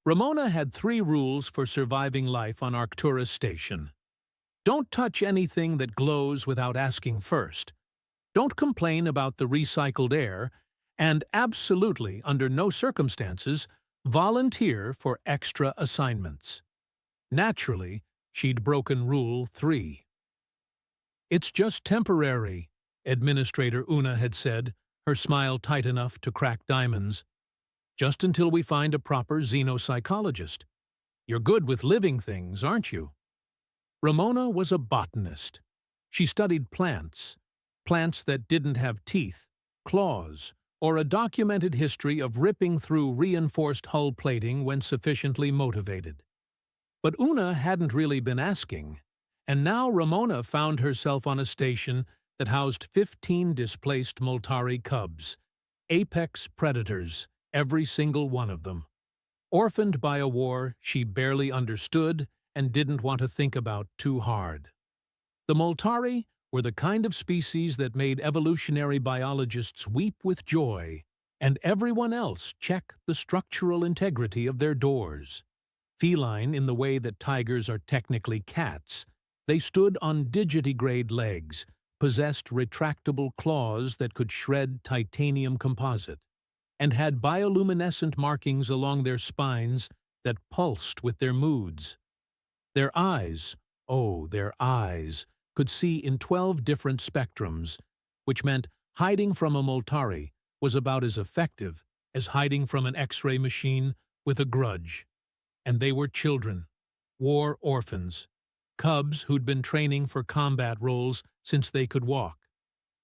Ramona had 3 rules for surviving life on Arcturus Station. Don't touch anything that glows without asking first. Don't complain about the recycled air, and absolutely, under no circumstances, volunteer for extra assignments. Naturally, she'd broken Rule 3. "It's just temporary," Administrator Una had said, her smile tight enough to crack diamonds. "Just until we find a proper xenopsychologist. You're good with living things, aren't you?" Ramona was a botanist. She studied plants that didn't have teeth, claws, or a documented history of ripping through reinforced hull plating when sufficiently motivated. But Una hadn't really been asking, and now Ramona found herself on a station that housed 15 displaced Moltari cubs, apex predators, every single one of them. Orphaned by a war she barely understood and didn't want to think about too hard. The Moltari were the kind of species that made evolutionary biologists weep with joy, and everyone else check the structural integrity of their doors. Feline in the way that tigers are technically cats, they stood on digitigrade legs, possessed retractable claws that could shred titanium composite, and had bioluminescent markings along their spines that pulsed with their moods. Their eyes, could see in 12 different spectrums, which meant hiding from a Moltari was about as effective as hiding from an X-ray machine with a grudge. And they were children, war orphans, cubs who'd been training for combat roles since they could walk,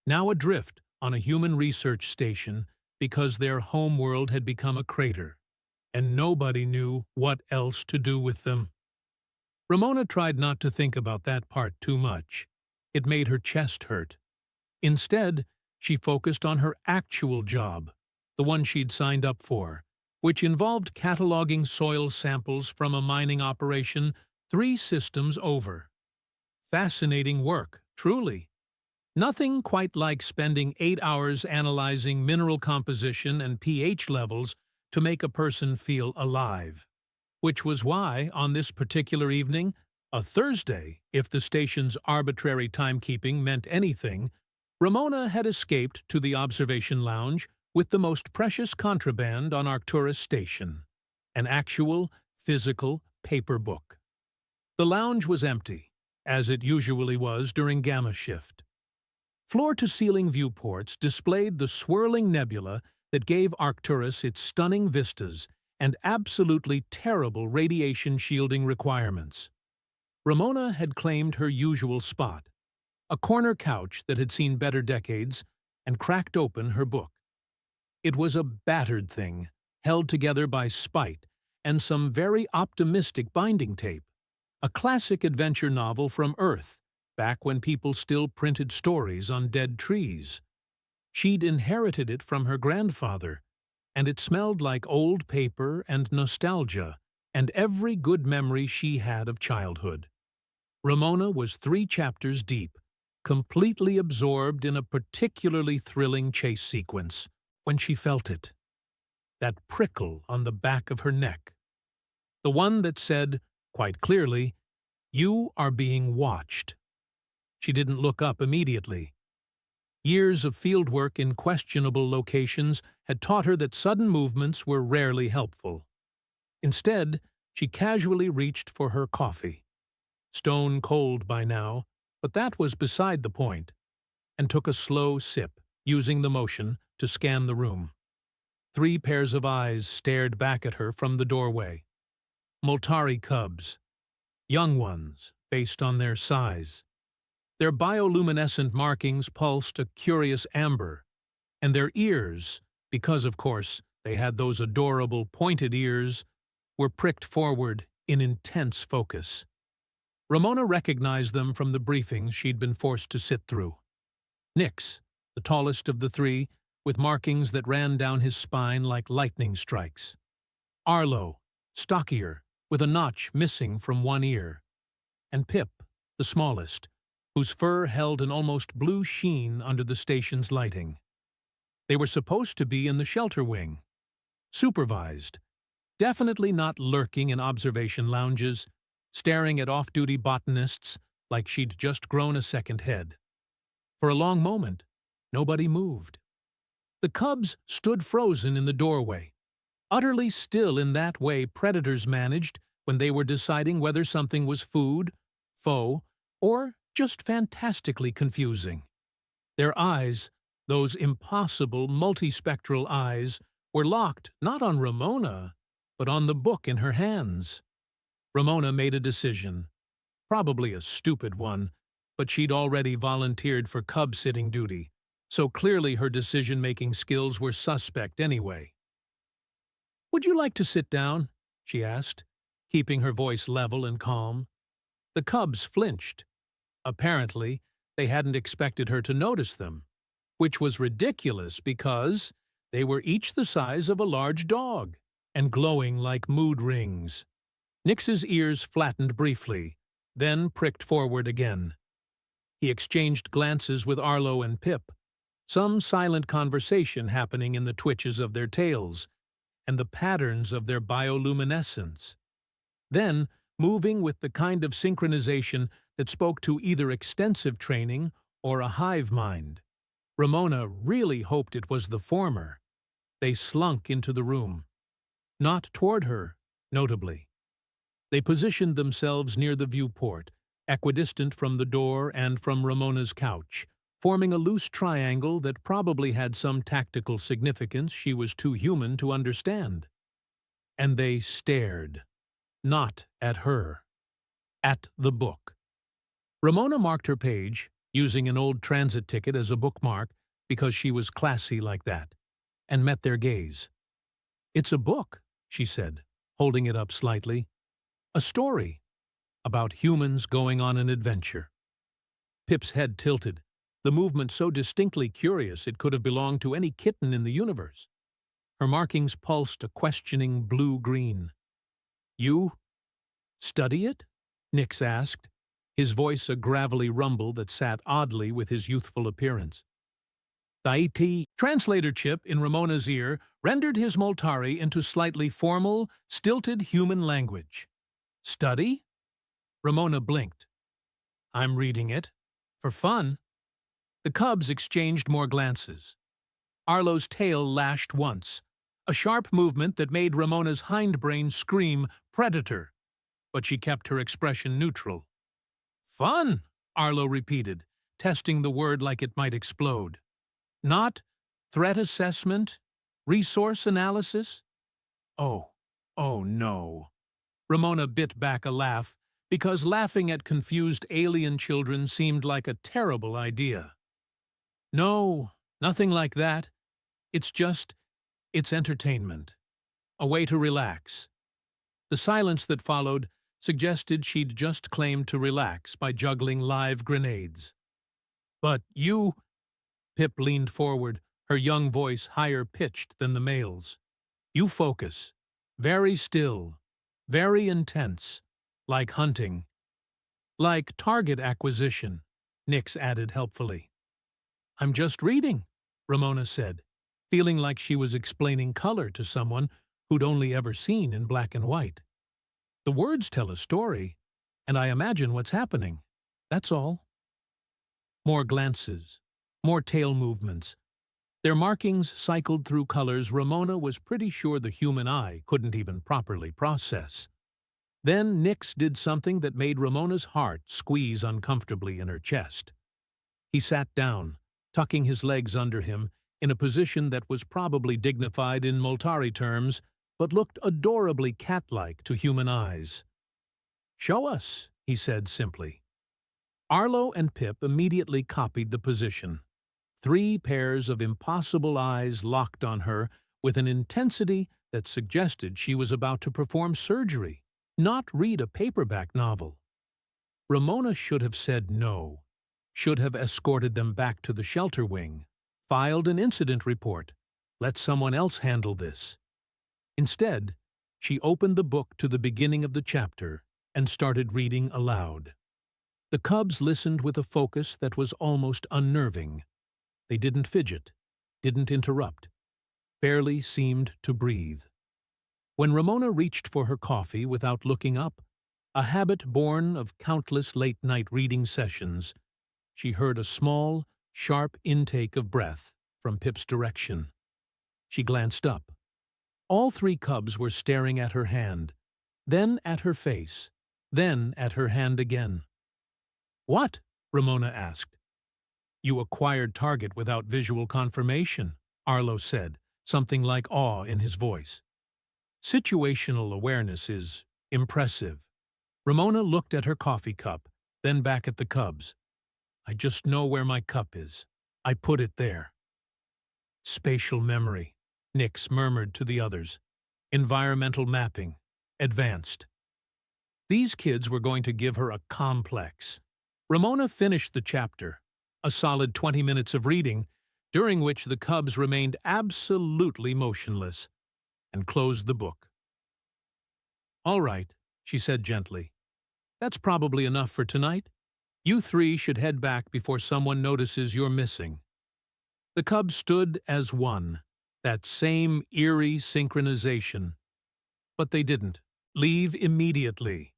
now adrift on a human research station because their homeworld had become a crater, and nobody knew what else to do with them. Ramona tried not to think about that part too much. It made her chest hurt. Instead, she focused on her actual job, the one she'd signed up for, which involved cataloging soil samples from a mining operation 3 systems over. Fascinating work, truly. Nothing quite like spending 8 hours analyzing mineral composition and pH levels to make a person feel alive. Which was why, on this particular evening, a Thursday, if the station's arbitrary timekeeping meant anything, Ramona had escaped to the observation lounge with the most precious contraband on Arcturus Station, an actual, physical paper book. The lounge was empty, as it usually was during Gamma shift. Floor-to-ceiling viewports displayed the swirling nebula that gave Arcturus its stunning vistas and absolutely terrible radiation shielding requirements. Ramona had claimed her usual spot, a corner couch that had seen better decades, and cracked open her book. It was a battered thing, held together by spite and some very optimistic binding tape, a classic adventure novel from Earth, back when people still printed stories on dead trees. She'd inherited it from her grandfather, and it smelled like old paper and nostalgia and every good memory she had of childhood. Ramona was 3 chapters deep, completely absorbed in a particularly thrilling chase sequence, when she felt it. That prickle on the back of her neck. The one that said, quite clearly, "You are being watched." She didn't look up immediately. Years of fieldwork in questionable locations had taught her that sudden movements were rarely helpful. Instead, she casually reached for her coffee, stone cold by now, but that was beside the point, and took a slow sip, using the motion to scan the room. 3 pairs of eyes stared back at her from the doorway. Moltari cubs, young ones based on their size. Their bioluminescent markings pulsed a curious amber, and their ears, because of course they had those adorable pointed ears, were pricked forward in intense focus. Ramona recognized them from the briefings she'd been forced to sit through. Nix, the tallest of the 3, with markings that ran down his spine like lightning strikes. Arlo, stockier, with a notch missing from one ear. And Pip, the smallest, whose fur held an almost blue sheen under the station's lighting. They were supposed to be in the shelter wing, supervised, Definitely not lurking in observation lounges, staring at off-duty botanists like she'd just grown a second head. For a long moment, nobody moved. The cubs stood frozen in the doorway, utterly still in that way predators managed when they were deciding whether something was food, foe, or just fantastically confusing. Their eyes, those impossible multispectral eyes, were locked not on Ramona, but on the book in her hands. Ramona made a decision, probably a stupid one, but she'd already volunteered for cub-sitting duty, so clearly her decision-making skills were suspect anyway. "Would you like to sit down?" she asked, keeping her voice level and calm. The cubs flinched. Apparently, they hadn't expected her to notice them, which was ridiculous because they were each the size of a large dog and glowing like mood rings. Nix's ears flattened briefly, then pricked forward again. He exchanged glances with Arlo and Pip, some silent conversation happening in the twitches of their tails and the patterns of their bioluminescence. Then, moving with the kind of synchronization that spoke to either extensive training or a hive mind. Ramona really hoped it was the former. They slunk into the room. Not toward her, notably. They positioned themselves near the viewport, equidistant from the door and from Ramona's couch, forming a loose triangle that probably had some tactical significance she was too human to understand. And they stared. Not at her. At the book. Ramona marked her page, using an old transit ticket as a bookmark because she was classy like that, and met their gaze. "It's a book," she said, holding it up slightly. "A story. About humans going on an adventure." Pip's head tilted, the movement so distinctly curious it could have belonged to any kitten in the universe. Her markings pulsed a questioning blue-green. "You study it?" Nix asked, his voice a gravelly rumble that sat oddly with his youthful appearance. The IT translator chip in Ramona's ear rendered his Moltari into slightly formal, stilted human language. "Study?" Ramona blinked. "I'm reading it. For fun." The cubs exchanged more glances. Arlo's tail lashed once, a sharp movement that made Ramona's hindbrain scream predator, but she kept her expression neutral. "Fun," Arlo repeated, testing the word like it might explode. "Not threat assessment? Resource analysis?" Oh no. Ramona bit back a laugh, because laughing at confused alien children seemed like a terrible idea. "No, nothing like that. It's entertainment. A way to relax." The silence that followed suggested she'd just claimed to relax by juggling live grenades. "But you—" Pip leaned forward, her young voice higher pitched than the male's. "You focus. Very still. Very intense. Like hunting." "Like target acquisition," Nix added helpfully. "I'm just reading," Ramona said, feeling like she was explaining color to someone who'd only ever seen in black and white. "The words tell a story, and I imagine what's happening. That's all." More glances. More tail movements. Their markings cycled through colors Ramona was pretty sure the human eye couldn't even properly process. Then Nix did something that made Ramona's heart squeeze uncomfortably in her chest. He sat down, tucking his legs under him, in a position that was probably dignified in Moltari terms, but looked adorably cat-like to human eyes. "Show us," he said simply. Arlo and Pip immediately copied the position. 3 pairs of impossible eyes locked on her with an intensity that suggested she was about to perform surgery, not read a paperback novel. Ramona should have said no, should have escorted them back to the shelter wing, filed an incident report, let someone else handle this. Instead, she opened the book to the beginning of the chapter and started reading aloud. The cubs listened with a focus that was almost unnerving. They didn't fidget, didn't interrupt, barely seemed to breathe. When Ramona reached for her coffee without looking up, a habit born of countless late-night reading sessions, she heard a small, sharp intake of breath from Pip's direction. She glanced up. All three cubs were staring at her hand, then at her face, then at her hand again. "What?" Ramona asked. "You acquired target without visual confirmation," Arlo said, something like awe in his voice. "Situational awareness is impressive." Ramona looked at her coffee cup, then back at the cubs. "I just know where my cup is. I put it there." "Spatial memory," Nix murmured to the others. "Environmental mapping. Advanced." These kids were going to give her a complex. Ramona finished the chapter, a solid 20 minutes of reading, during which the cubs remained absolutely motionless, and closed the book. "All right," she said gently. "That's probably enough for tonight. You three should head back before someone notices you're missing." The cubs stood as one, that same eerie synchronization. But they didn't leave immediately.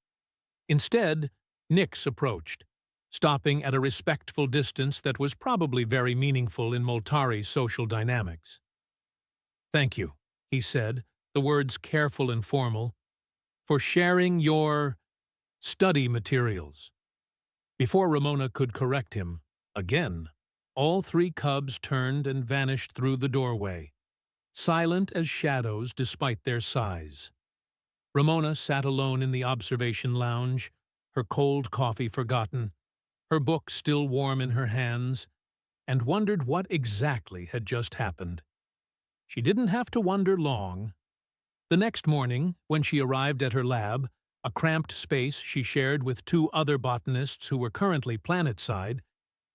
Instead, Nix approached, stopping at a respectful distance that was probably very meaningful in Moltari's social dynamics. "Thank you," he said, the words careful and formal, "for sharing your study materials." Before Ramona could correct him, again, all three cubs turned and vanished through the doorway, silent as shadows despite their size. Ramona sat alone in the observation lounge, her cold coffee forgotten, her book still warm in her hands, and wondered what exactly had just happened. She didn't have to wonder long. The next morning, when she arrived at her lab, a cramped space she shared with two other botanists who were currently planetside,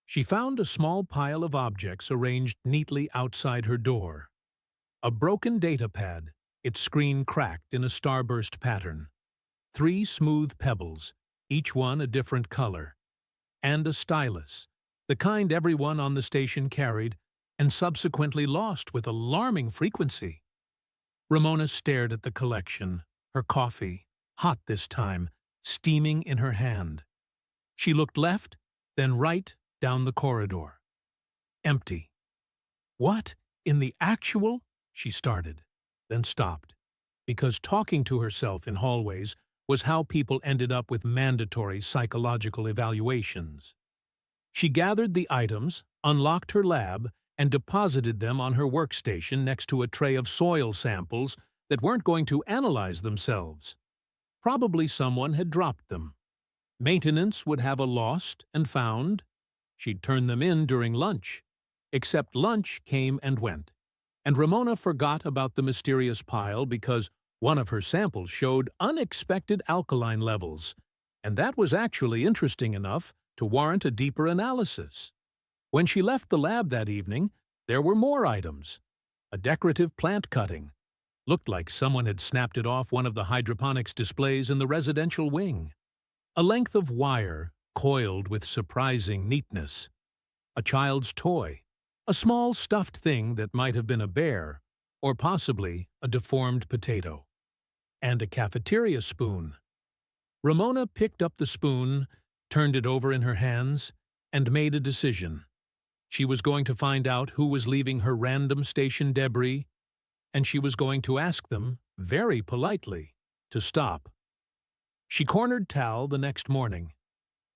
she found a small pile of objects arranged neatly outside her door. A broken data pad, its screen cracked in a starburst pattern. 3 smooth pebbles, each one a different color. And a stylus, the kind everyone on the station carried, and subsequently lost with alarming frequency. Ramona stared at the collection, her coffee, hot this time, steaming in her hand. She looked left, then right, down the corridor. Empty. "What in the actual?" she started, then stopped, because talking to herself in hallways was how people ended up with mandatory psychological evaluations. She gathered the items, unlocked her lab, and deposited them on her workstation next to a tray of soil samples that weren't going to analyze themselves. Probably someone had dropped them. Maintenance would have a lost and found. She'd turn them in during lunch. Except lunch came and went, and Ramona forgot about the mysterious pile because one of her samples showed unexpected alkaline levels, and that was actually interesting enough to warrant a deeper analysis. When she left the lab that evening, there were more items. A decorative plant cutting. Looked like someone had snapped it off one of the hydroponics displays in the residential wing. A length of wire, coiled with surprising neatness. A child's toy. A small stuffed thing that might have been a bear, or possibly a deformed potato. And a cafeteria spoon. Ramona picked up the spoon, turned it over in her hands, and made a decision. She was going to find out who was leaving her random station debris, and she was going to ask them, very politely, to stop. She cornered Tal the next morning.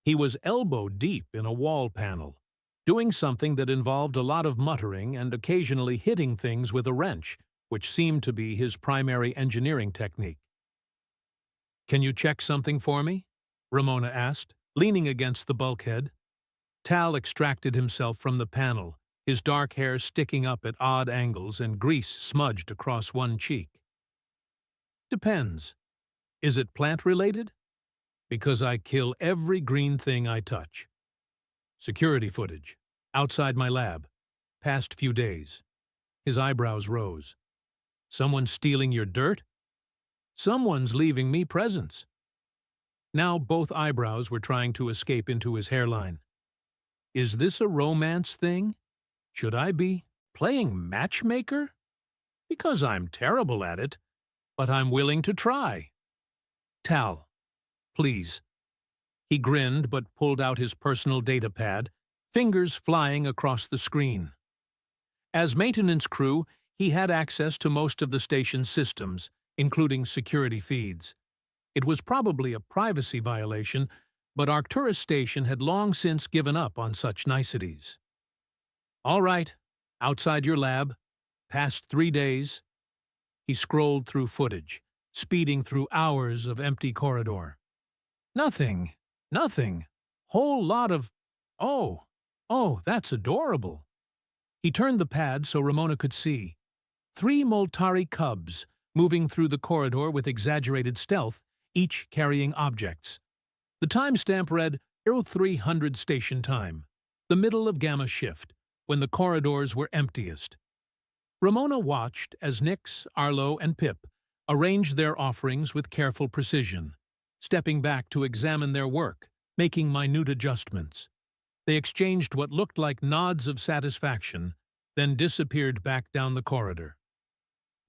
He was elbow-deep in a wall panel, doing something that involved a lot of muttering and occasionally hitting things with a wrench, which seemed to be his primary engineering technique. "Can you check something for me?" Ramona asked, leaning against the bulkhead. Tal extracted himself from the panel, his dark hair sticking up at odd angles and grease smudged across one cheek. "Depends. Is it plant-related? Because I kill every green thing I touch. Security footage. Outside my lab. Past few days." His eyebrows rose. "Someone stealing your dirt?" "Someone's leaving me presents." Now both eyebrows were trying to escape into his hairline. "Is this a romance thing? Should I be playing matchmaker? Because I'm terrible at it. but I'm willing to try. Tal, please. He grinned but pulled out his personal data pad, fingers flying across the screen. As maintenance crew, he had access to most of the station's systems, including security feeds. It was probably a privacy violation, but Arcturus Station had long since given up on such niceties. All right, outside your lab, past 3 days. He scrolled through footage, speeding through hours of empty corridor. Nothing. Whole lot of... Oh, that's adorable. He turned the pad so Ramona could see. 3 Moltari cubs, moving through the corridor with exaggerated stealth, each carrying objects. The timestamp read 0300 station time, the middle of Gamma shift, when the corridors were emptiest. Ramona watched as Nix, Arlo, and Pip arranged their offerings with careful precision, stepping back to examine their work, making minute adjustments. They exchanged what looked like nods of satisfaction, then disappeared back down the corridor.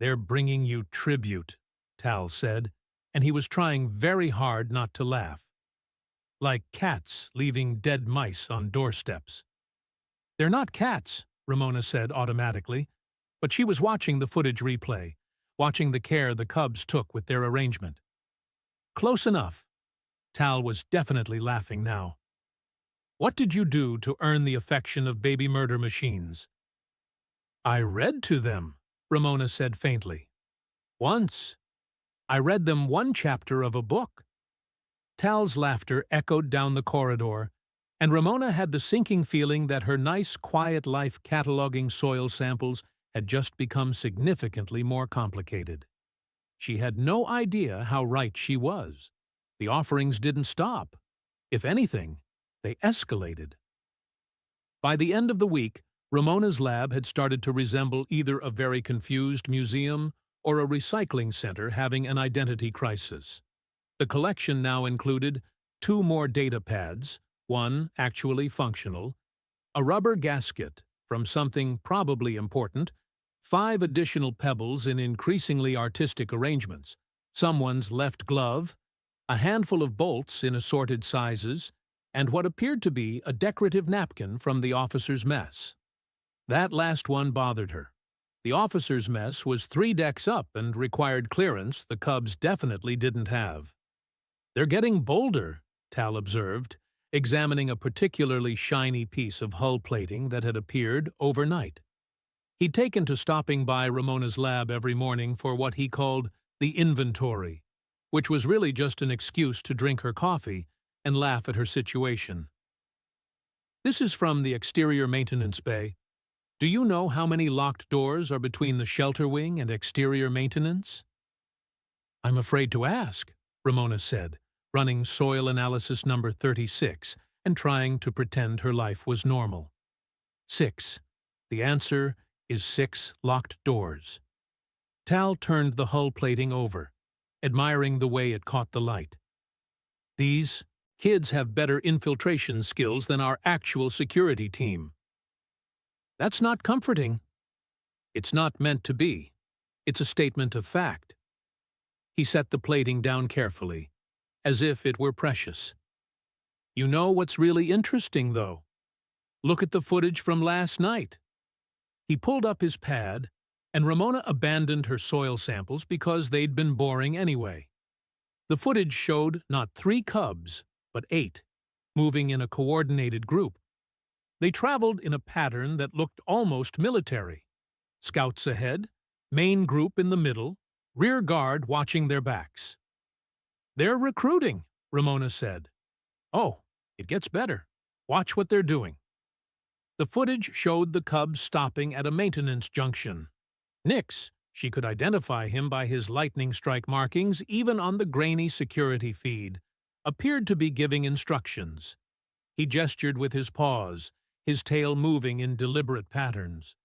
"They're bringing you tribute," Tal said, and he was trying very hard not to laugh. "Like cats leaving dead mice on doorsteps." "They're not cats," Ramona said automatically, but she was watching the footage replay, watching the care the cubs took with their arrangement. Close enough. Tal was definitely laughing now. "What did you do to earn the affection of baby murder machines?" "I read to them," Ramona said faintly. "Once. I read them 1 chapter of a book." Tal's laughter echoed down the corridor, and Ramona had the sinking feeling that her nice, quiet life cataloging soil samples had just become significantly more complicated. She had no idea how right she was. The offerings didn't stop. If anything, they escalated. By the end of the week, Ramona's lab had started to resemble either a very confused museum or a recycling center having an identity crisis. The collection now included 2 more data pads, 1 actually functional, a rubber gasket from something probably important, 5 additional pebbles in increasingly artistic arrangements, someone's left glove, a handful of bolts in assorted sizes, and what appeared to be a decorative napkin from the officer's mess. That last one bothered her. The officer's mess was 3 decks up and required clearance the cubs definitely didn't have. "They're getting bolder," Tal observed, examining a particularly shiny piece of hull plating that had appeared overnight. He'd taken to stopping by Ramona's lab every morning for what he called the inventory, which was really just an excuse to drink her coffee and laugh at her situation. "This is from the exterior maintenance bay. Do you know how many locked doors are between the shelter wing and exterior maintenance?" "I'm afraid to ask," Ramona said, running soil analysis number 36 and trying to pretend her life was normal. 6. The answer is 6 locked doors. Tal turned the hull plating over, admiring the way it caught the light. "These kids have better infiltration skills than our actual security team." "That's not comforting." "It's not meant to be. It's a statement of fact." He set the plating down carefully, as if it were precious. "You know what's really interesting, though? Look at the footage from last night." He pulled up his pad, and Ramona abandoned her soil samples because they'd been boring anyway. The footage showed not 3 cubs, but 8, moving in a coordinated group. They traveled in a pattern that looked almost military. Scouts ahead, main group in the middle, rear guard watching their backs. "They're recruiting," Ramona said. "Oh, it gets better. Watch what they're doing." The footage showed the cubs stopping at a maintenance junction. Nix, she could identify him by his lightning strike markings even on the grainy security feed, appeared to be giving instructions. He gestured with his paws, his tail moving in deliberate patterns.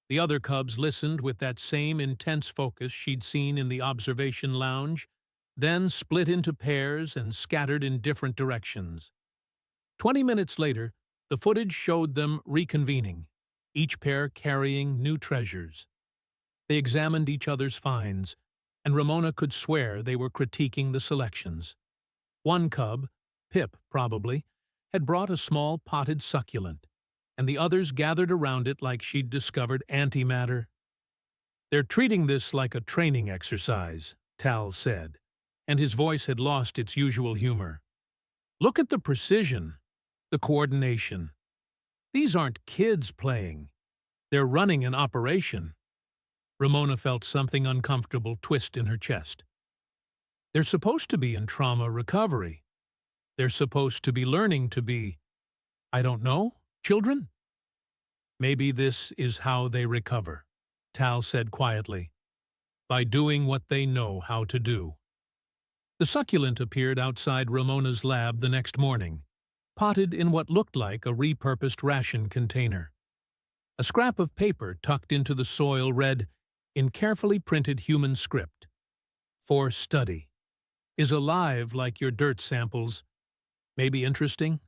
The other cubs listened with that same intense focus she'd seen in the observation lounge, then split into pairs and scattered in different directions. 20 minutes later, the footage showed them reconvening, each pair carrying new treasures. They examined each other's finds, and Ramona could swear they were critiquing the selections. One cub, Pip probably, had brought a small potted succulent, and the others gathered around it like she'd discovered antimatter. "They're treating this like a training exercise," Tal said, and his voice had lost its usual humor. "Look at the precision, the coordination. These aren't kids playing. They're running an operation." Ramona felt something uncomfortable twist in her chest. "They're supposed to be in trauma recovery. They're supposed to be learning to be, I don't know, children?" "Maybe this is how they recover," Tal said quietly, "by doing what they know how to do." The succulent appeared outside Ramona's lab the next morning, potted in what looked like a repurposed ration container. A scrap of paper tucked into the soil read, in carefully printed human script, "For study. Is alive like your dirt samples. Maybe interesting?"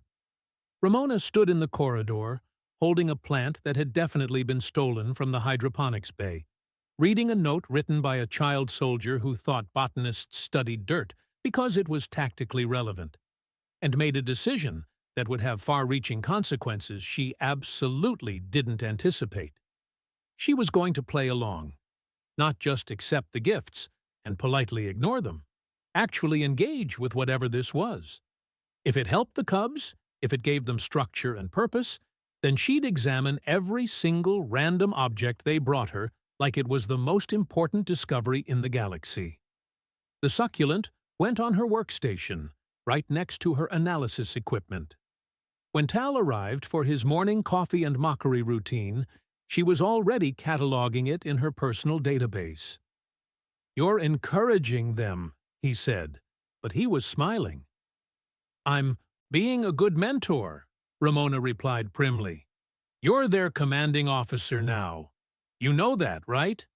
Ramona stood in the corridor, holding a plant that had definitely been stolen from the hydroponics bay, reading a note written by a child soldier who thought botanists studied dirt because it was tactically relevant, and made a decision that would have far-reaching consequences she absolutely didn't anticipate. She was going to play along, not just accept the gifts and politely ignore them, actually engage with whatever this was. If it helped the cubs, if it gave them structure and purpose, then she'd examine every single random object they brought her like it was the most important discovery in the galaxy. The succulent went on her workstation, right next to her analysis equipment. When Tal arrived for his morning coffee and mockery routine, she was already cataloging it in her personal database. "You're encouraging them," he said, but he was smiling. "I'm being a good mentor," Ramona replied primly. "You're their commanding officer now. You know that, right?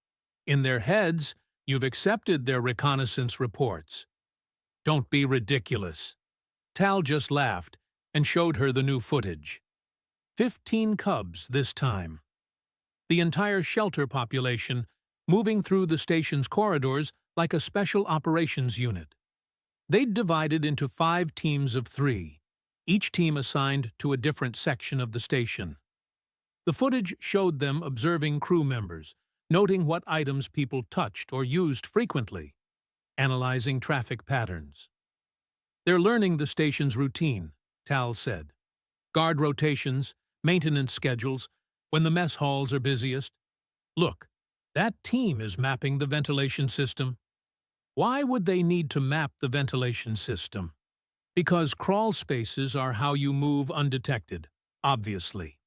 In their heads, you've accepted their reconnaissance reports." "Don't be ridiculous." Tal just laughed and showed her the new footage. 15 cubs this time. The entire shelter population moving through the station's corridors like a special operations unit. They'd divided into 5 teams of 3, each team assigned to a different section of the station. The footage showed them observing crew members, noting what items people touched or used frequently, analyzing traffic patterns. "They're learning the station's routine," Tal said. "Guard rotations, maintenance schedules, when the mess halls are busiest. Look, that team is mapping the ventilation system." "Why would they need to map the ventilation system?" "Because crawl spaces are how you move undetected, obviously."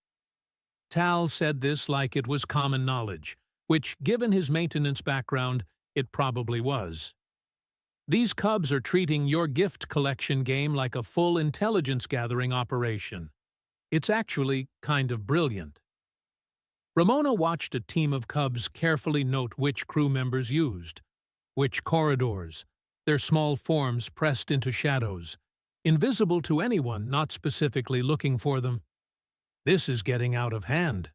Tal said this like it was common knowledge, which, given his maintenance background, it probably was. "These cubs are treating your gift collection game like a full intelligence-gathering operation. It's actually kind of brilliant." Ramona watched a team of cubs carefully note which crew members used, which corridors, their small forms pressed into shadows, invisible to anyone not specifically looking for them. "This is getting out of hand."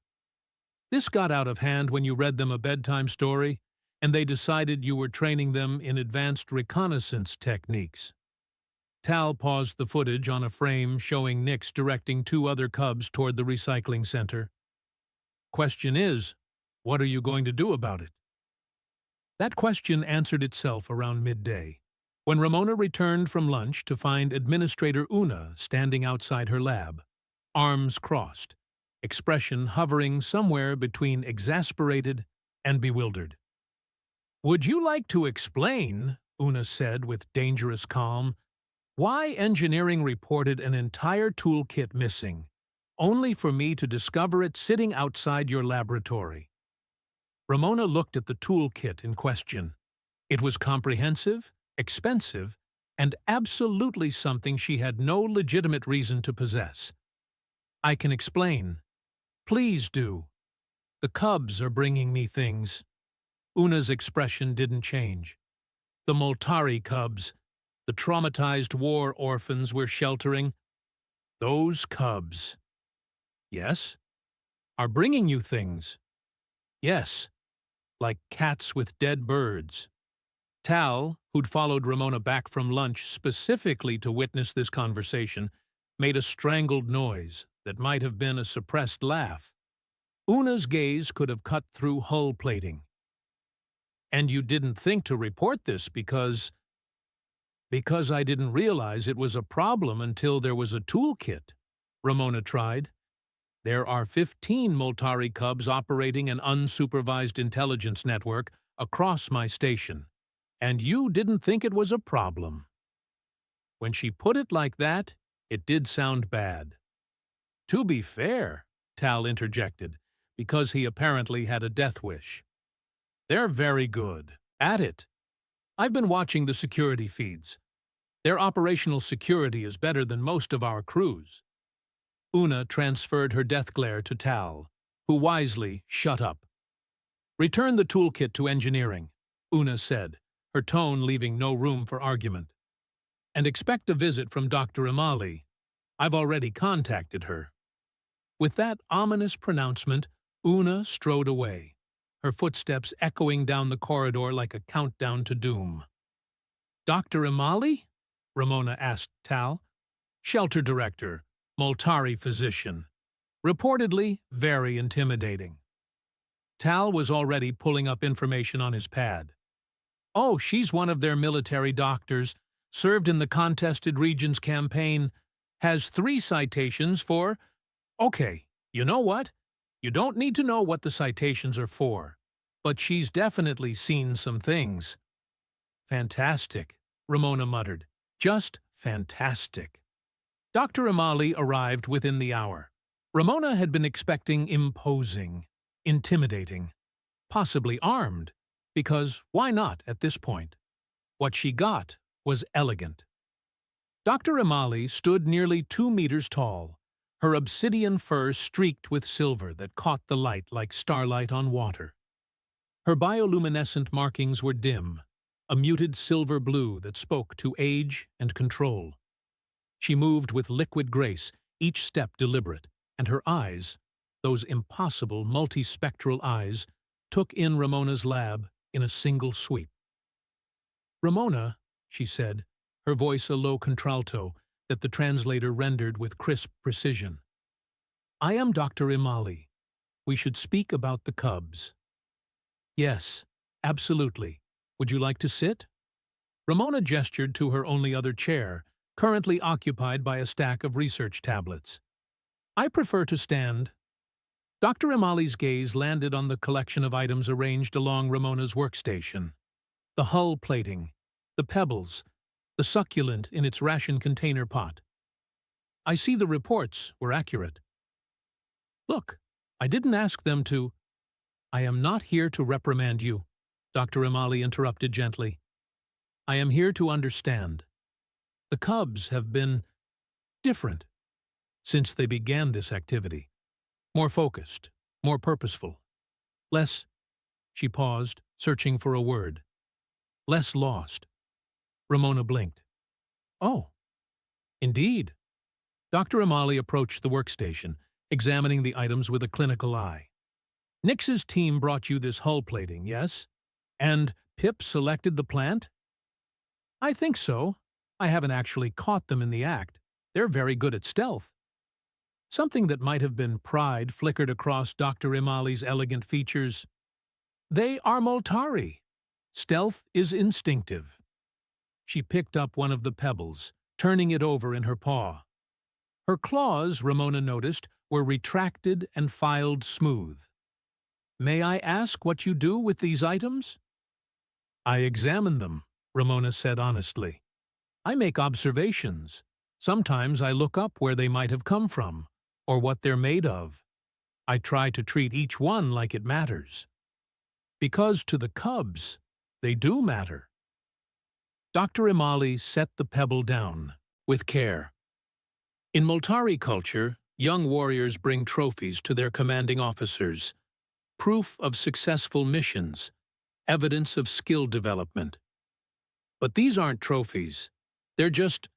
"This got out of hand when you read them a bedtime story, and they decided you were training them in advanced reconnaissance techniques." Tal paused the footage on a frame showing Nix directing 2 other cubs toward the recycling center. "Question is, what are you going to do about it?" That question answered itself around midday, when Ramona returned from lunch to find Administrator Una standing outside her lab, arms crossed, expression hovering somewhere between exasperated and bewildered. "Would you like to explain," Una said with dangerous calm, "why engineering reported an entire toolkit missing, only for me to discover it sitting outside your laboratory?" Ramona looked at the toolkit in question. It was comprehensive, expensive, and absolutely something she had no legitimate reason to possess. "I can explain." "Please do. The cubs are bringing me things." Una's expression didn't change. "The Moltari cubs, the traumatized war orphans we're sheltering, those cubs." "Yes?" "Are bringing you things." "Yes, like cats with dead birds." Tal, who'd followed Ramona back from lunch specifically to witness this conversation, made a strangled noise that might have been a suppressed laugh. Una's gaze could have cut through hull plating. "And you didn't think to report this because I didn't realize it was a problem until there was a toolkit," Ramona tried. "There are 15 Moltari cubs operating an unsupervised intelligence network across my station, and you didn't think it was a problem." When she put it like that, it did sound bad. "To be fair," Tal interjected, because he apparently had a death wish, "they're very good at it. I've been watching the security feeds. Their operational security is better than most of our crews." Una transferred her death glare to Tal, who wisely shut up. "Return the toolkit to engineering," Una said, her tone leaving no room for argument. "And expect a visit from Dr. Imali. I've already contacted her." With that ominous pronouncement, Una strode away, her footsteps echoing down the corridor like a countdown to doom. "Dr. Imali?" Ramona asked Tal. "Shelter director, Moltari physician. Reportedly very intimidating." Tal was already pulling up information on his pad. "Oh, she's one of their military doctors, served in the contested regions campaign, has 3 citations for—" "Okay, you know what? You don't need to know what the citations are for, but she's definitely seen some things." "Fantastic," Ramona muttered. "Just fantastic." Dr. Imali arrived within the hour. Ramona had been expecting imposing, intimidating, possibly armed, because why not at this point? What she got was elegant. Dr. Imali stood nearly 2 meters tall, her obsidian fur streaked with silver that caught the light like starlight on water. Her bioluminescent markings were dim, a muted silver blue that spoke to age and control. She moved with liquid grace, each step deliberate, and her eyes, those impossible multispectral eyes, took in Ramona's lab in a single sweep. "Ramona," she said, her voice a low contralto that the translator rendered with crisp precision. "I am Dr. Imali. We should speak about the cubs." "Yes, absolutely. Would you like to sit?" Ramona gestured to her only other chair, currently occupied by a stack of research tablets. "I prefer to stand." Dr. Imali's gaze landed on the collection of items arranged along Ramona's workstation. The hull plating, the pebbles, the succulent in its ration container pot. "I see the reports were accurate." "Look, I didn't ask them to—" "I am not here to reprimand you," Dr. Imali interrupted gently. "I am here to understand. The cubs have been different since they began this activity. More focused, more purposeful. Less—" she paused, searching for a word. "Less lost." Ramona blinked. "Oh, indeed." Dr. Imali approached the workstation, examining the items with a clinical eye. "Nix's team brought you this hull plating, yes? And Pip selected the plant?" "I think so. I haven't actually caught them in the act. They're very good at stealth." Something that might have been pride flickered across Dr. Imali's elegant features. "They are Moltari. Stealth is instinctive." She picked up one of the pebbles, turning it over in her paw. Her claws, Ramona noticed, were retracted and filed smooth. "May I ask what you do with these items?" "I examine them," Ramona said honestly. "I make observations. Sometimes I look up where they might have come from, or what they're made of. I try to treat each one like it matters. Because to the cubs, they do matter." Dr. Imali set the pebble down, with care. In Moltari culture, young warriors bring trophies to their commanding officers, proof of successful missions, evidence of skill development. But these aren't trophies. They're just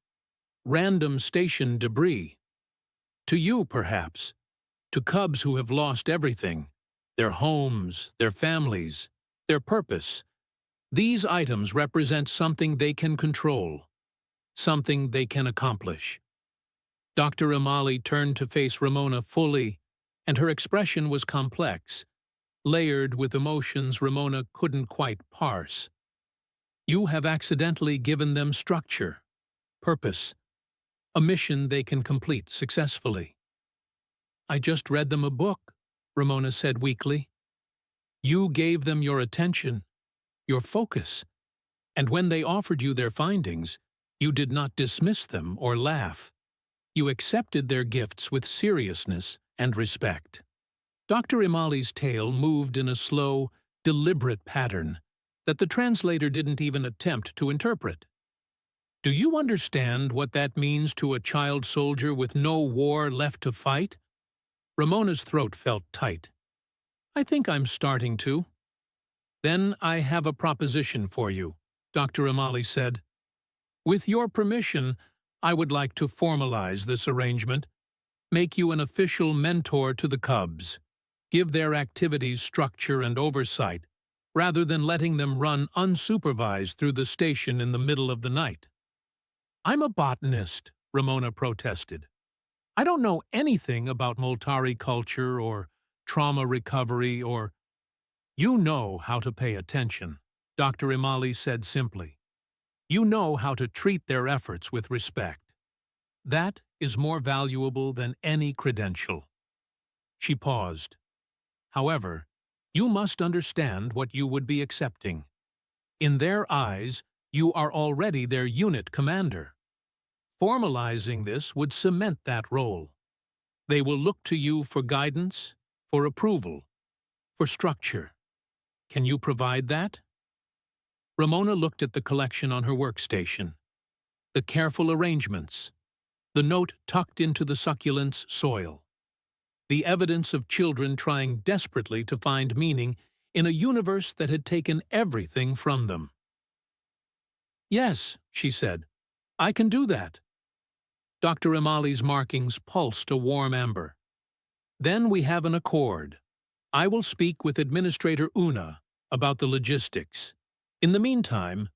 random station debris. To you, perhaps. To cubs who have lost everything, their homes, their families, their purpose. These items represent something they can control, something they can accomplish. Dr. Imali turned to face Ramona fully, and her expression was complex, layered with emotions Ramona couldn't quite parse. You have accidentally given them structure, purpose, a mission they can complete successfully. I just read them a book, Ramona said weakly. You gave them your attention, your focus, and when they offered you their findings, you did not dismiss them or laugh. You accepted their gifts with seriousness and respect. Dr. Imali's tale moved in a slow, deliberate pattern that the translator didn't even attempt to interpret. Do you understand what that means to a child soldier with no war left to fight? Ramona's throat felt tight. I think I'm starting to. Then I have a proposition for you, Dr. Imali said. With your permission, I would like to formalize this arrangement, make you an official mentor to the Cubs, give their activities structure and oversight, rather than letting them run unsupervised through the station in the middle of the night. I'm a botanist, Ramona protested. I don't know anything about Moltari culture or trauma recovery or… You know how to pay attention, Dr. Imali said simply. You know how to treat their efforts with respect. That is more valuable than any credential. She paused. However, you must understand what you would be accepting. In their eyes, you are already their unit commander. Formalizing this would cement that role. They will look to you for guidance, for approval, for structure. Can you provide that? Ramona looked at the collection on her workstation. The careful arrangements, the note tucked into the succulent's soil, the evidence of children trying desperately to find meaning in a universe that had taken everything from them. Yes, she said, I can do that. Dr. Imali's markings pulsed a warm amber. Then we have an accord. I will speak with Administrator Una about the logistics. In the meantime,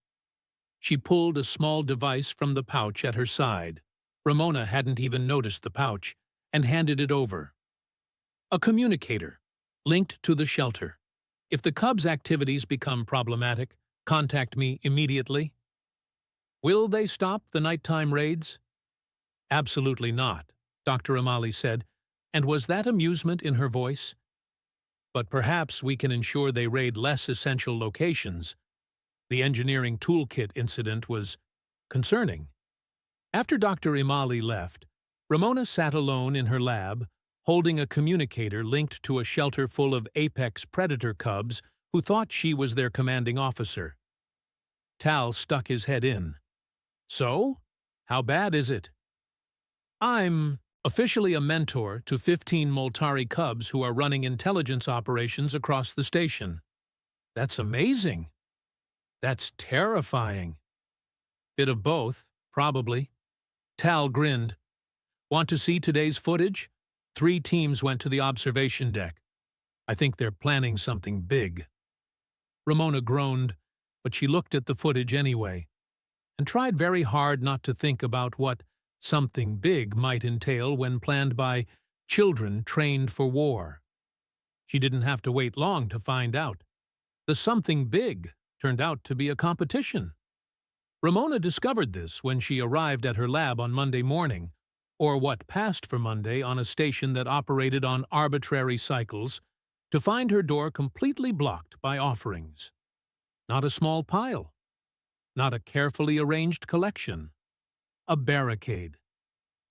she pulled a small device from the pouch at her side. Ramona hadn't even noticed the pouch, and handed it over. A communicator, linked to the shelter. If the Cubs' activities become problematic, contact me immediately. Will they stop the nighttime raids? Absolutely not, Dr. Imali said, and was that amusement in her voice? But perhaps we can ensure they raid less essential locations. The engineering toolkit incident was concerning. After Dr. Imali left, Ramona sat alone in her lab, holding a communicator linked to a shelter full of apex predator cubs who thought she was their commanding officer. Tal stuck his head in. So, how bad is it? I'm officially a mentor to 15 Moltari cubs who are running intelligence operations across the station. That's amazing. That's terrifying. Bit of both, probably. Tal grinned. Want to see today's footage? 3 teams went to the observation deck. I think they're planning something big. Ramona groaned, but she looked at the footage anyway, and tried very hard not to think about what something big might entail when planned by children trained for war. She didn't have to wait long to find out. The something big turned out to be a competition. Ramona discovered this when she arrived at her lab on Monday morning, or what passed for Monday on a station that operated on arbitrary cycles, to find her door completely blocked by offerings. Not a small pile. Not a carefully arranged collection. A barricade.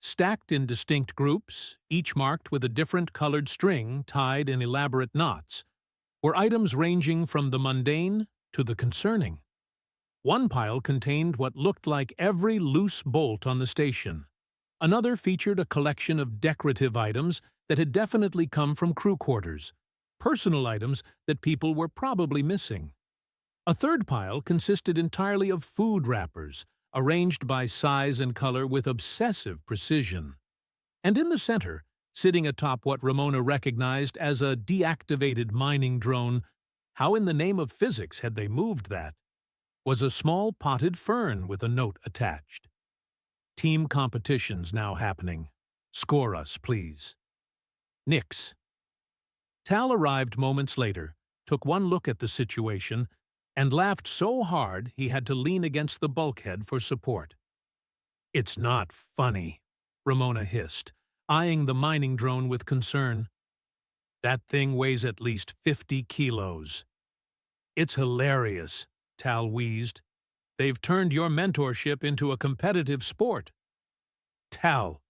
Stacked in distinct groups, each marked with a different colored string tied in elaborate knots, were items ranging from the mundane to the concerning. One pile contained what looked like every loose bolt on the station. Another featured a collection of decorative items that had definitely come from crew quarters, personal items that people were probably missing. A third pile consisted entirely of food wrappers, arranged by size and color with obsessive precision. And in the center, sitting atop what Ramona recognized as a deactivated mining drone, how in the name of physics had they moved that? was a small potted fern with a note attached. Team competitions now happening. Score us, please. Nix. Tal arrived moments later, took one look at the situation, and laughed so hard he had to lean against the bulkhead for support. "It's not funny," Ramona hissed, eyeing the mining drone with concern. "That thing weighs at least 50 kilos. "It's hilarious," Tal wheezed. "They've turned your mentorship into a competitive sport." "Tal.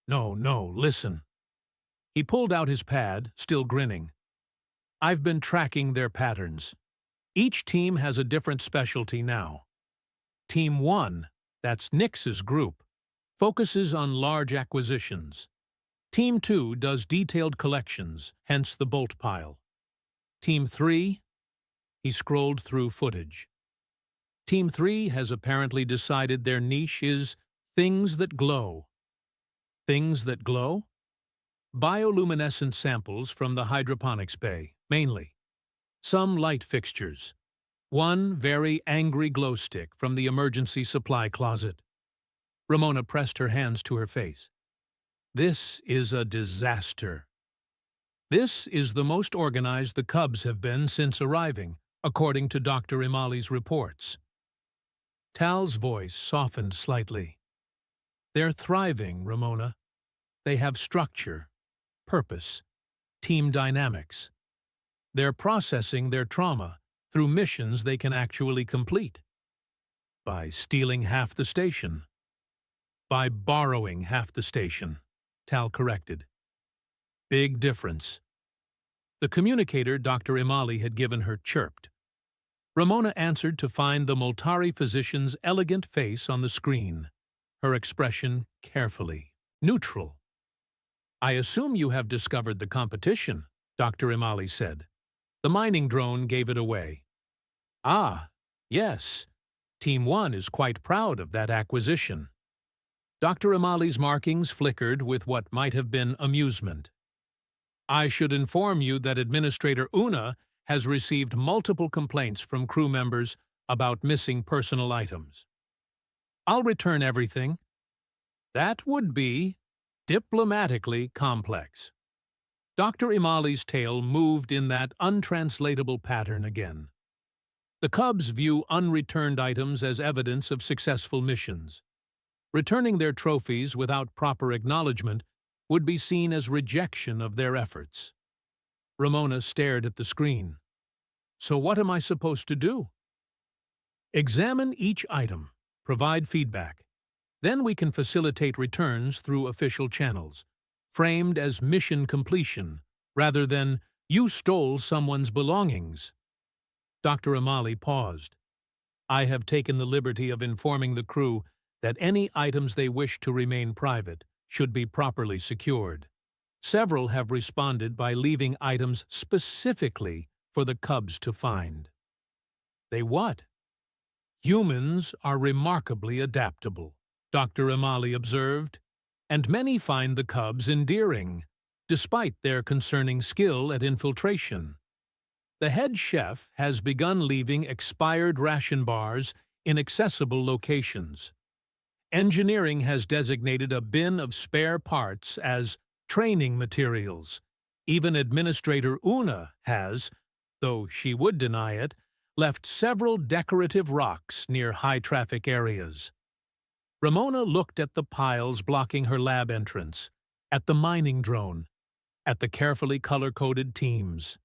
No, listen." He pulled out his pad, still grinning. "I've been tracking their patterns. Each team has a different specialty now. Team 1, that's Nix's group, focuses on large acquisitions. Team 2 does detailed collections, hence the bolt pile. Team 3, he scrolled through footage. Team 3 has apparently decided their niche is things that glow. Things that glow? Bioluminescent samples from the hydroponics bay, mainly. Some light fixtures. One very angry glow stick from the emergency supply closet. Ramona pressed her hands to her face. "This is a disaster. This is the most organized the Cubs have been since arriving, according to Dr. Imali's reports." Tal's voice softened slightly. "They're thriving, Ramona. They have structure, purpose, team dynamics. They're processing their trauma through missions they can actually complete. By stealing half the station. By borrowing half the station," Tal corrected. "Big difference." The communicator Dr. Imali had given her chirped. Ramona answered to find the Moltari physician's elegant face on the screen, her expression carefully neutral. "I assume you have discovered the competition," Dr. Imali said. The mining drone gave it away. "Ah, yes. Team 1 is quite proud of that acquisition." Dr. Imali's markings flickered with what might have been amusement. "I should inform you that Administrator Una has received multiple complaints from crew members about missing personal items. I'll return everything." That would be diplomatically complex. Dr. Imali's tale moved in that untranslatable pattern again. The Cubs view unreturned items as evidence of successful missions. Returning their trophies without proper acknowledgement would be seen as rejection of their efforts. Ramona stared at the screen. "So what am I supposed to do?" "Examine each item, provide feedback. Then we can facilitate returns through official channels, framed as mission completion, rather than you stole someone's belongings." Dr. Imali paused. "I have taken the liberty of informing the crew that any items they wish to remain private should be properly secured. Several have responded by leaving items specifically for the Cubs to find." "They what?" "Humans are remarkably adaptable," Dr. Imali observed, "and many find the Cubs endearing, despite their concerning skill at infiltration. The head chef has begun leaving expired ration bars in accessible locations. Engineering has designated a bin of spare parts as training materials. Even Administrator Una has, though she would deny it, left several decorative rocks near high-traffic areas." Ramona looked at the piles blocking her lab entrance, at the mining drone, at the carefully color-coded teams.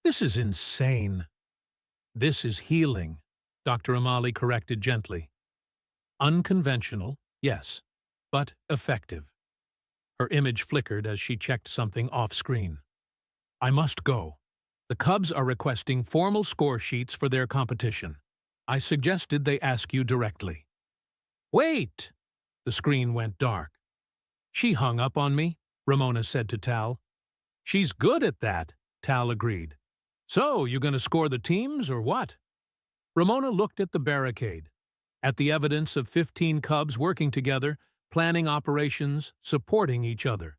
"This is insane." "This is healing," Dr. Imali corrected gently. "Unconventional, yes, but effective." Her image flickered as she checked something off-screen. "I must go. The Cubs are requesting formal score sheets for their competition. I suggested they ask you directly." "Wait!" The screen went dark. "She hung up on me," Ramona said to Tal. "She's good at that," Tal agreed. "So, you gonna score the teams, or what?" Ramona looked at the barricade, at the evidence of 15 Cubs working together, planning operations, supporting each other,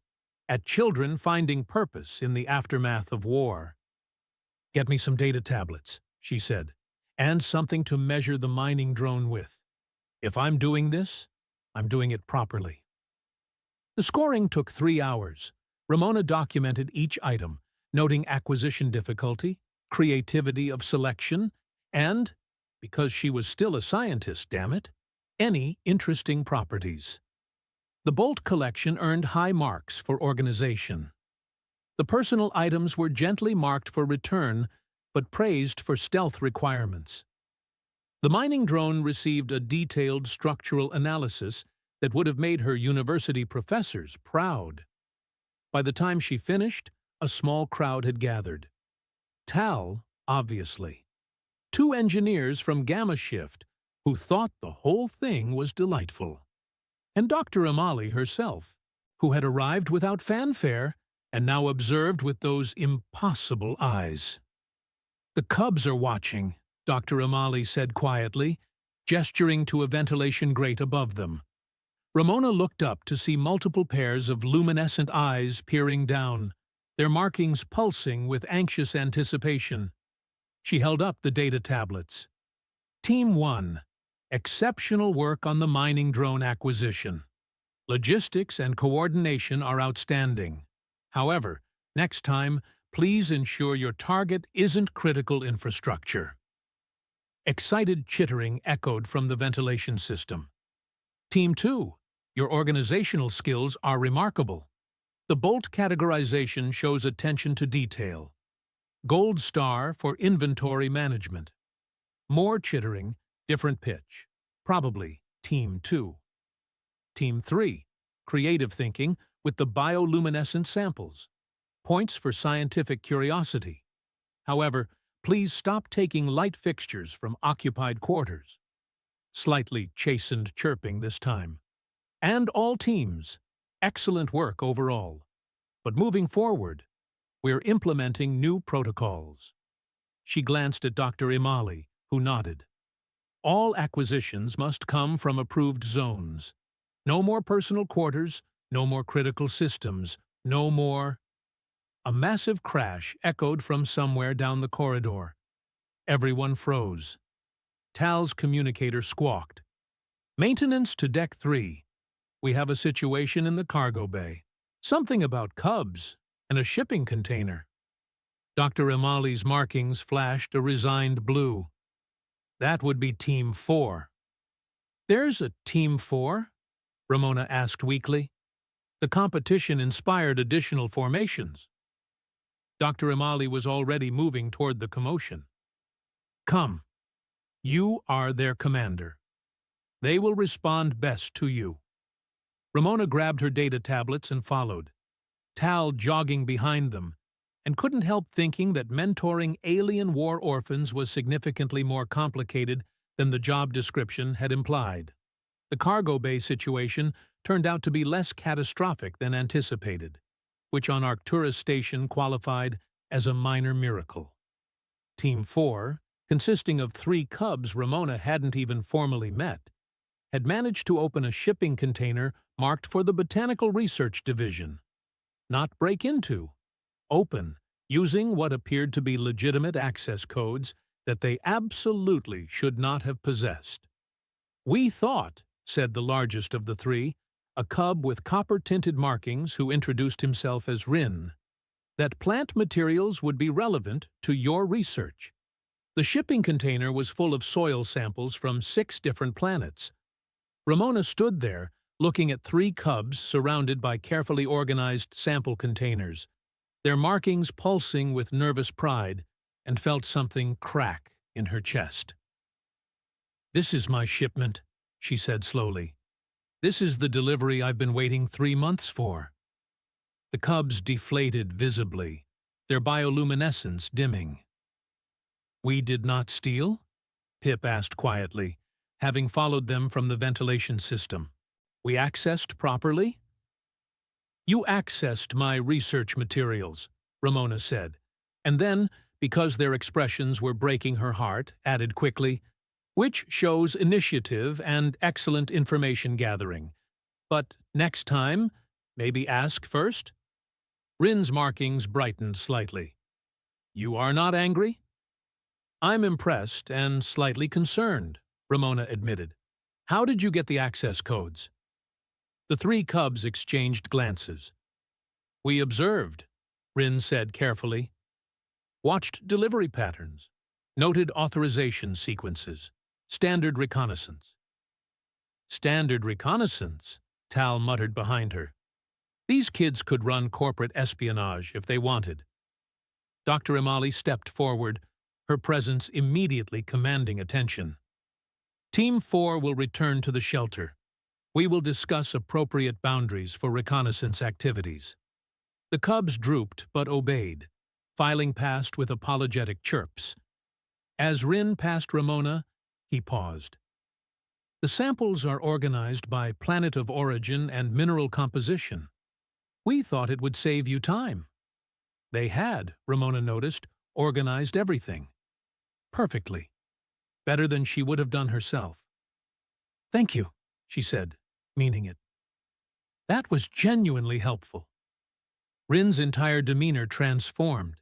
at children finding purpose in the aftermath of war. "Get me some data tablets," she said, and something to measure the mining drone with. If I'm doing this, I'm doing it properly. The scoring took 3 hours. Ramona documented each item, noting acquisition difficulty, creativity of selection, and, because she was still a scientist, damn it, any interesting properties. The Bolt collection earned high marks for organization. The personal items were gently marked for return, but praised for stealth requirements. The mining drone received a detailed structural analysis that would have made her university professors proud. By the time she finished, a small crowd had gathered. Tal, obviously. 2 engineers from Gamma Shift who thought the whole thing was delightful. And Dr. Amali herself, who had arrived without fanfare and now observed with those impossible eyes. "The Cubs are watching," Dr. Amali said quietly, gesturing to a ventilation grate above them. Ramona looked up to see multiple pairs of luminescent eyes peering down, their markings pulsing with anxious anticipation. She held up the data tablets. Team 1. Exceptional work on the mining drone acquisition. Logistics and coordination are outstanding. However, next time, please ensure your target isn't critical infrastructure. Excited chittering echoed from the ventilation system. Team 2. Your organizational skills are remarkable. The Bolt categorization shows attention to detail. Gold star for inventory management. More chittering, different pitch. Probably Team 2. Team 3. Creative thinking with the bioluminescent samples. Points for scientific curiosity. However, please stop taking light fixtures from occupied quarters. Slightly chastened chirping this time. And all teams, excellent work overall. But moving forward, we're implementing new protocols. She glanced at Dr. Imali, who nodded. All acquisitions must come from approved zones. No more personal quarters, no more critical systems, no more... A massive crash echoed from somewhere down the corridor. Everyone froze. Tal's communicator squawked. "Maintenance to Deck 3. We have a situation in the cargo bay. Something about Cubs and a shipping container." Dr. Imali's markings flashed a resigned blue. "That would be Team 4. "There's a Team 4? Ramona asked weakly. The competition inspired additional formations. Dr. Imali was already moving toward the commotion. "Come. You are their commander. They will respond best to you." Ramona grabbed her data tablets and followed, Tal jogging behind them, and couldn't help thinking that mentoring alien war orphans was significantly more complicated than the job description had implied. The cargo bay situation turned out to be less catastrophic than anticipated, which on Arcturus station qualified as a minor miracle. Team 4, consisting of 3 Cubs Ramona hadn't even formally met, had managed to open a shipping container marked for the Botanical Research Division. Not break into. Open, using what appeared to be legitimate access codes that they absolutely should not have possessed. "We thought," said the largest of the 3, a Cub with copper-tinted markings who introduced himself as Rin, "that plant materials would be relevant to your research." The shipping container was full of soil samples from 6 different planets. Ramona stood there, looking at 3 Cubs surrounded by carefully organized sample containers, their markings pulsing with nervous pride, and felt something crack in her chest. "This is my shipment," she said slowly. "This is the delivery I've been waiting 3 months for." The Cubs deflated visibly, their bioluminescence dimming. "We did not steal?" Pip asked quietly, having followed them from the ventilation system. "We accessed properly?" "You accessed my research materials," Ramona said, and then, because their expressions were breaking her heart, added quickly, "which shows initiative and excellent information gathering. But next time, maybe ask first?" Rin's markings brightened slightly. "You are not angry?" I'm impressed and slightly concerned, Ramona admitted. How did you get the access codes? The three cubs exchanged glances. We observed, Rin said carefully. Watched delivery patterns. Noted authorization sequences. Standard reconnaissance. Standard reconnaissance, Tal muttered behind her. These kids could run corporate espionage if they wanted. Dr. Imali stepped forward, her presence immediately commanding attention. Team 4 will return to the shelter. We will discuss appropriate boundaries for reconnaissance activities. The cubs drooped but obeyed, filing past with apologetic chirps. As Rin passed Ramona, he paused. The samples are organized by planet of origin and mineral composition. We thought it would save you time. They had, Ramona noticed, organized everything. Perfectly. Better than she would have done herself. Thank you, she said, meaning it. That was genuinely helpful. Rin's entire demeanor transformed,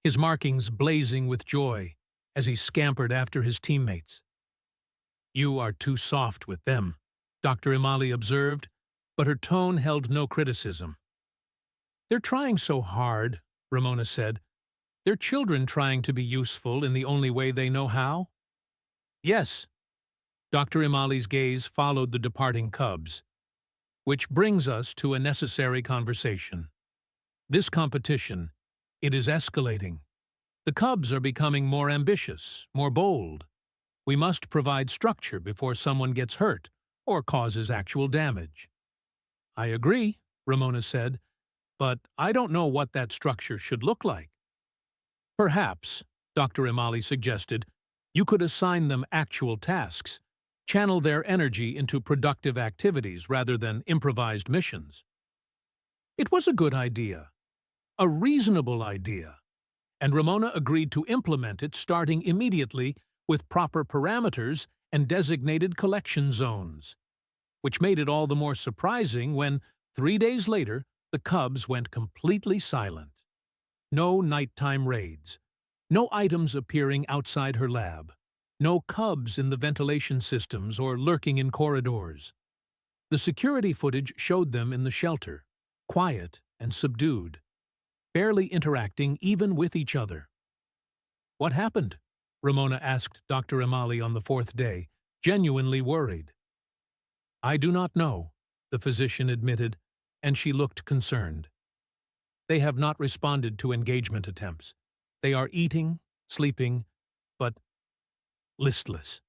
his markings blazing with joy as he scampered after his teammates. You are too soft with them, Dr. Imali observed, but her tone held no criticism. They're trying so hard, Ramona said. They're children trying to be useful in the only way they know how. Yes. Dr. Imali's gaze followed the departing cubs. Which brings us to a necessary conversation. This competition, it is escalating. The cubs are becoming more ambitious, more bold. We must provide structure before someone gets hurt or causes actual damage. I agree, Ramona said, but I don't know what that structure should look like. Perhaps, Dr. Imali suggested, you could assign them actual tasks, channel their energy into productive activities rather than improvised missions. It was a good idea, a reasonable idea, and Ramona agreed to implement it starting immediately with proper parameters and designated collection zones, which made it all the more surprising when, 3 days later, the cubs went completely silent. No nighttime raids, no items appearing outside her lab, no cubs in the ventilation systems or lurking in corridors. The security footage showed them in the shelter, quiet and subdued, barely interacting even with each other. What happened? Ramona asked Dr. Imali on the 4th day, genuinely worried. I do not know, the physician admitted, and she looked concerned. They have not responded to engagement attempts. They are eating, sleeping, but listless.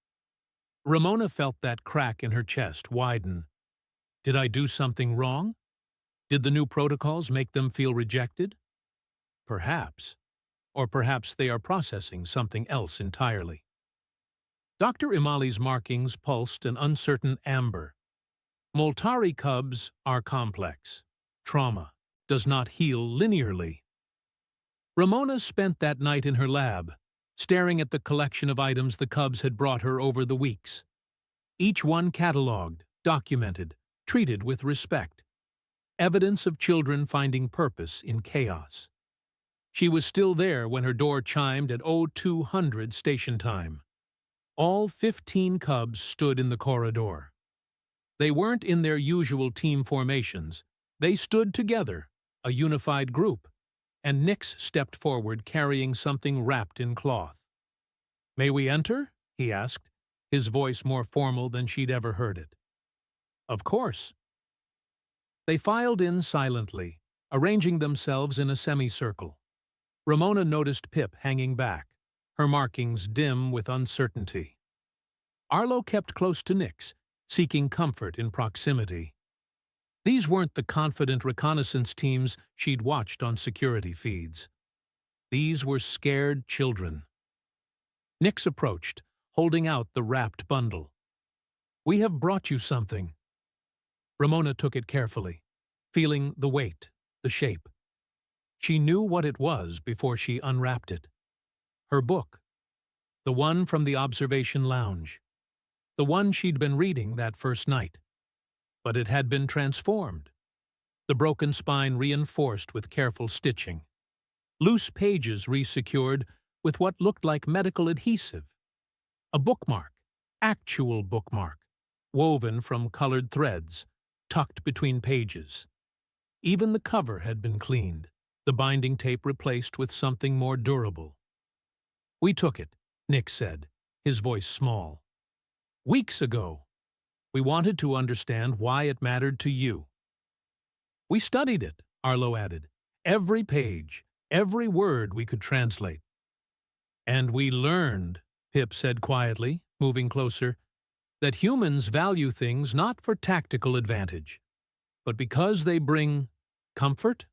Ramona felt that crack in her chest widen. Did I do something wrong? Did the new protocols make them feel rejected? Perhaps. Or perhaps they are processing something else entirely. Dr. Imali's markings pulsed an uncertain amber. Moltari cubs are complex. Trauma does not heal linearly. Ramona spent that night in her lab, staring at the collection of items the cubs had brought her over the weeks. Each one catalogued, documented, treated with respect. Evidence of children finding purpose in chaos. She was still there when her door chimed at 0200 station time. All 15 cubs stood in the corridor. They weren't in their usual team formations. They stood together, a unified group, and Nix stepped forward carrying something wrapped in cloth. May we enter? He asked, his voice more formal than she'd ever heard it. Of course. They filed in silently, arranging themselves in a semicircle. Ramona noticed Pip hanging back, her markings dim with uncertainty. Arlo kept close to Nix, seeking comfort in proximity. These weren't the confident reconnaissance teams she'd watched on security feeds. These were scared children. Nix approached, holding out the wrapped bundle. We have brought you something. Ramona took it carefully, feeling the weight, the shape. She knew what it was before she unwrapped it. Her book. The one from the observation lounge. The one she'd been reading that first night. But it had been transformed. The broken spine reinforced with careful stitching. Loose pages resecured, with what looked like medical adhesive. A bookmark, actual bookmark, woven from colored threads, tucked between pages. Even the cover had been cleaned, the binding tape replaced with something more durable. "We took it," Nick said, his voice small. "Weeks ago. We wanted to understand why it mattered to you." "We studied it," Arlo added. "Every page, every word we could translate." "And we learned," Pip said quietly, moving closer, "that humans value things not for tactical advantage, but because they bring comfort?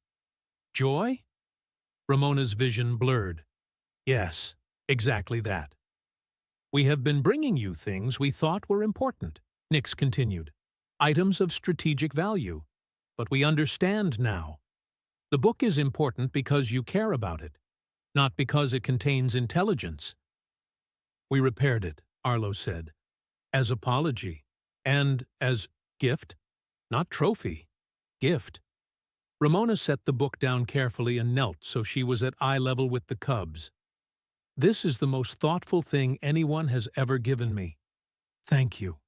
Joy?" Ramona's vision blurred. "Yes, exactly that." "We have been bringing you things we thought were important," Nix continued. "Items of strategic value. But we understand now. The book is important because you care about it, not because it contains intelligence." "We repaired it," Arlo said, "as apology, and as gift, not trophy, gift." Ramona set the book down carefully and knelt so she was at eye level with the cubs. "This is the most thoughtful thing anyone has ever given me. Thank you."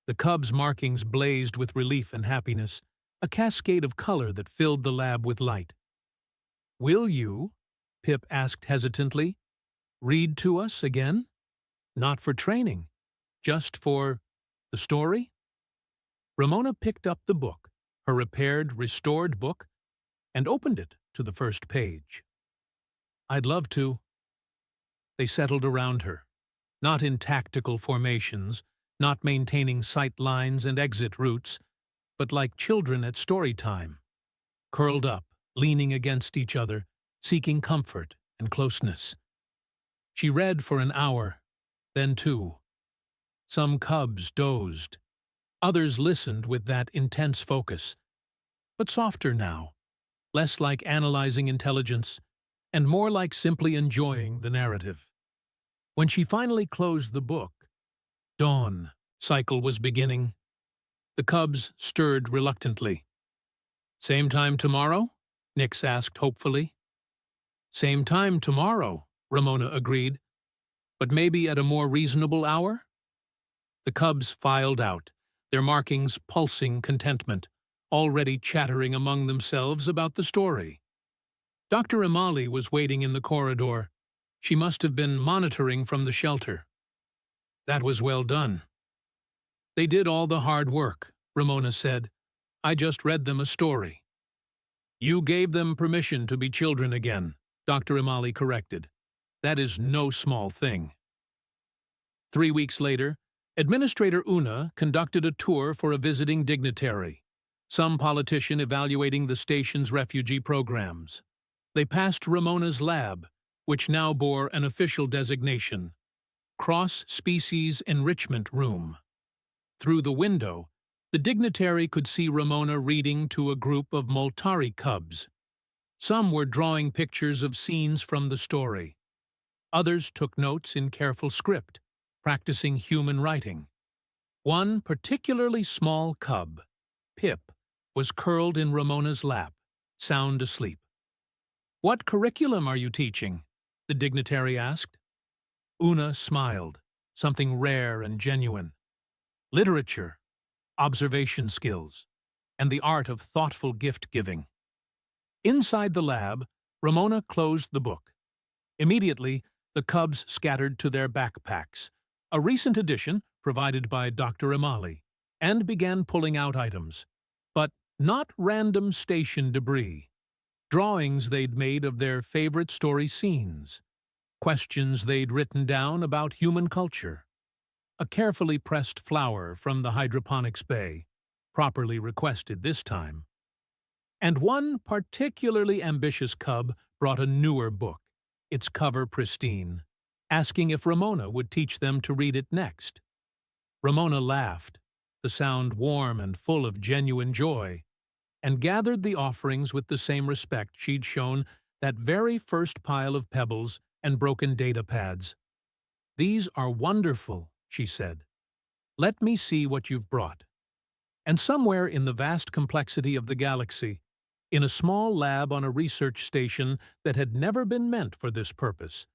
The cubs' markings blazed with relief and happiness, a cascade of color that filled the lab with light. "Will you," Pip asked hesitantly, "read to us again? Not for training, just for the story?" Ramona picked up the book, her repaired, restored book, and opened it to the first page. "I'd love to." They settled around her, not in tactical formations, not maintaining sight lines and exit routes, but like children at story time, curled up, leaning against each other, seeking comfort and closeness. She read for an hour, then 2. Some cubs dozed. Others listened with that intense focus, but softer now, less like analyzing intelligence, and more like simply enjoying the narrative. When she finally closed the book, dawn cycle was beginning. The cubs stirred reluctantly. "Same time tomorrow?" Nix asked hopefully. "Same time tomorrow," Ramona agreed. "But maybe at a more reasonable hour?" The cubs filed out, their markings pulsing contentment, already chattering among themselves about the story. Dr. Imali was waiting in the corridor. She must have been monitoring from the shelter. "That was well done." "They did all the hard work," Ramona said. "I just read them a story." "You gave them permission to be children again," Dr. Imali corrected. "That is no small thing." 3 weeks later, Administrator Una conducted a tour for a visiting dignitary, some politician evaluating the station's refugee programs. They passed Ramona's lab, which now bore an official designation, Cross-Species Enrichment Room. Through the window, the dignitary could see Ramona reading to a group of Moltari cubs. Some were drawing pictures of scenes from the story. Others took notes in careful script, practicing human writing. One particularly small cub, Pip, was curled in Ramona's lap, sound asleep. "What curriculum are you teaching?" the dignitary asked. Una smiled, something rare and genuine. "Literature, observation skills, and the art of thoughtful gift-giving." Inside the lab, Ramona closed the book. Immediately, the cubs scattered to their backpacks, a recent addition provided by Dr. Imali, and began pulling out items. But not random station debris. Drawings they'd made of their favorite story scenes. Questions they'd written down about human culture. A carefully pressed flower from the hydroponics bay, properly requested this time. And one particularly ambitious cub brought a newer book, its cover pristine, asking if Ramona would teach them to read it next. Ramona laughed, the sound warm and full of genuine joy, and gathered the offerings with the same respect she'd shown that very first pile of pebbles and broken data pads. "These are wonderful," she said. "Let me see what you've brought." And somewhere in the vast complexity of the galaxy, in a small lab on a research station that had never been meant for this purpose,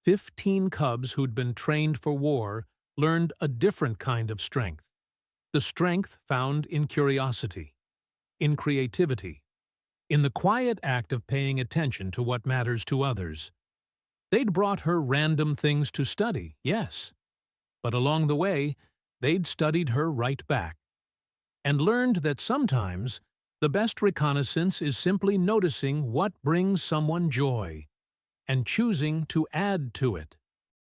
15 cubs who'd been trained for war learned a different kind of strength. The strength found in curiosity, in creativity, in the quiet act of paying attention to what matters to others. They'd brought her random things to study, yes, but along the way, they'd studied her right back, and learned that sometimes the best reconnaissance is simply noticing what brings someone joy and choosing to add to it.